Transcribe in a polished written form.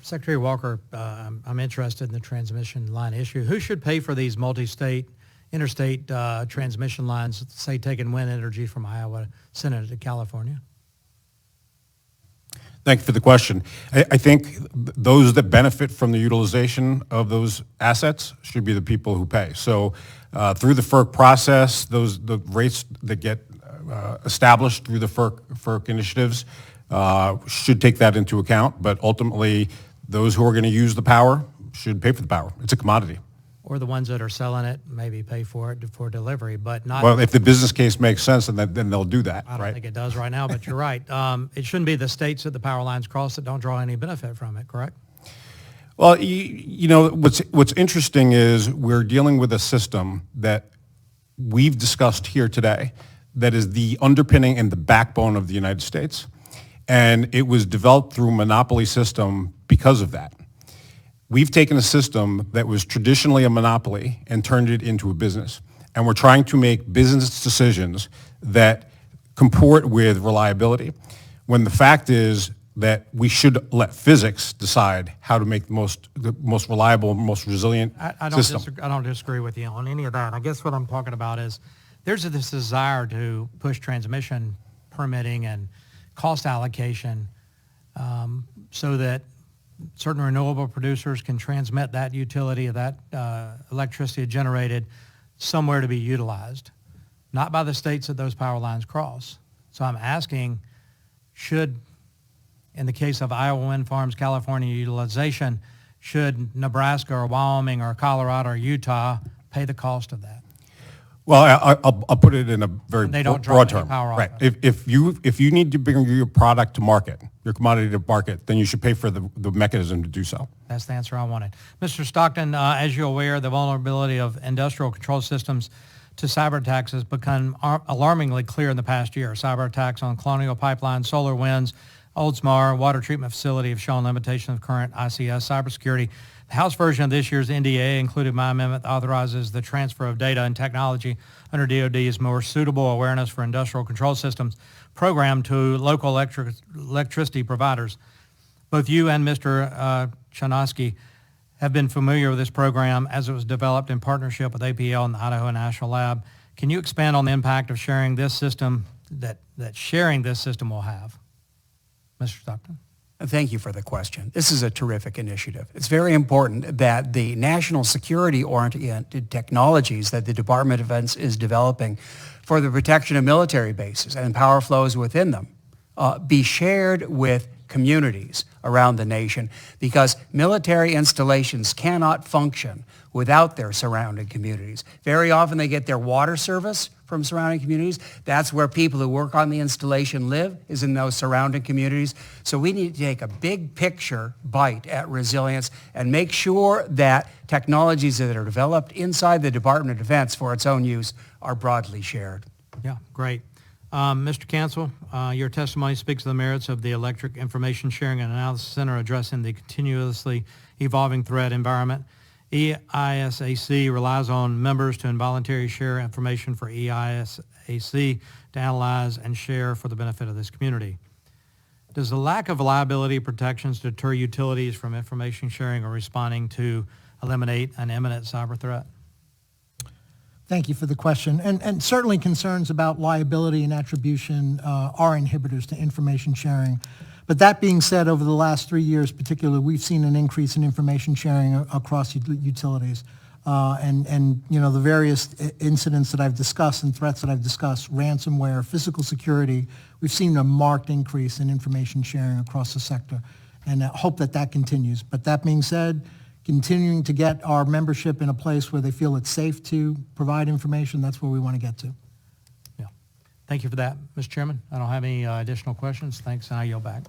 Secretary Walker, I'm interested in the transmission line issue. Who should pay for these interstate transmission lines, say taking wind energy from Iowa, sending it to California? Thank you for the question. I think those that benefit from the utilization of those assets should be the people who pay. So through the FERC process, the rates that get established through the FERC initiatives should take that into account. But ultimately, those who are going to use the power should pay for the power. It's a commodity. Or the ones that are selling it maybe pay for it for delivery, but not. Well, if the business case makes sense, then they'll do that, I don't think it does right now, but you're right. It shouldn't be the states that the power lines cross that don't draw any benefit from it, correct? Well, you know, what's interesting is we're dealing with a system that we've discussed here today that is the underpinning and the backbone of the United States. And it was developed through a monopoly system because of that. We've taken a system that was traditionally a monopoly and turned it into a business. And we're trying to make business decisions that comport with reliability, when the fact is that we should let physics decide how to make the most reliable, most resilient system. I don't disagree with you on any of that. I guess what I'm talking about is there's this desire to push transmission permitting and cost allocation so that certain renewable producers can transmit that utility of that electricity generated somewhere to be utilized, not by the states that those power lines cross. So I'm asking, should, in the case of Iowa wind farms, California utilization, should Nebraska or Wyoming or Colorado or Utah pay the cost of that? Well, I'll put it in a very broad term. Right. If you need to bring your product to market, your commodity to market, then you should pay for the mechanism to do so. That's the answer I wanted. Mr. Stockton, as you're aware, the vulnerability of industrial control systems to cyber attacks has become alarmingly clear in the past year. Cyber attacks on Colonial Pipeline, Solar Winds, Oldsmar water treatment facility have shown limitation of current ICS cybersecurity. The House version of this year's NDA included my amendment that authorizes the transfer of data and technology under DOD's more suitable awareness for industrial control systems program to local electricity providers. Both you and Mr. Chanosky have been familiar with this program as it was developed in partnership with APL and the Idaho National Lab. Can you expand on the impact of sharing this system that sharing this system will have? Mr. Stockton. Thank you for the question. This is a terrific initiative. It's very important that the national security-oriented technologies that the Department of Defense is developing for the protection of military bases and power flows within them be shared with communities around the nation, because military installations cannot function without their surrounding communities. Very often they get their water service from surrounding communities. That's where people who work on the installation live, is in those surrounding communities. So we need to take a big picture bite at resilience and make sure that technologies that are developed inside the Department of Defense for its own use are broadly shared. Yeah, great. Mr. Cancel, your testimony speaks to the merits of the Electric Information Sharing and Analysis Center addressing the continuously evolving threat environment. EISAC relies on members to involuntarily share information for EISAC to analyze and share for the benefit of this community. Does the lack of reliability protections deter utilities from information sharing or responding to eliminate an imminent cyber threat? Thank you for the question. And certainly concerns about liability and attribution are inhibitors to information sharing. But that being said, over the last 3 years particularly, we've seen an increase in information sharing across utilities. And you know, the various incidents that I've discussed and threats that I've discussed, ransomware, physical security, we've seen a marked increase in information sharing across the sector. And I hope that that continues. But that being said, continuing to get our membership in a place where they feel it's safe to provide information, that's where we want to get to. Yeah. Thank you for that, Mr. Chairman. I don't have any additional questions. Thanks, and I yield back.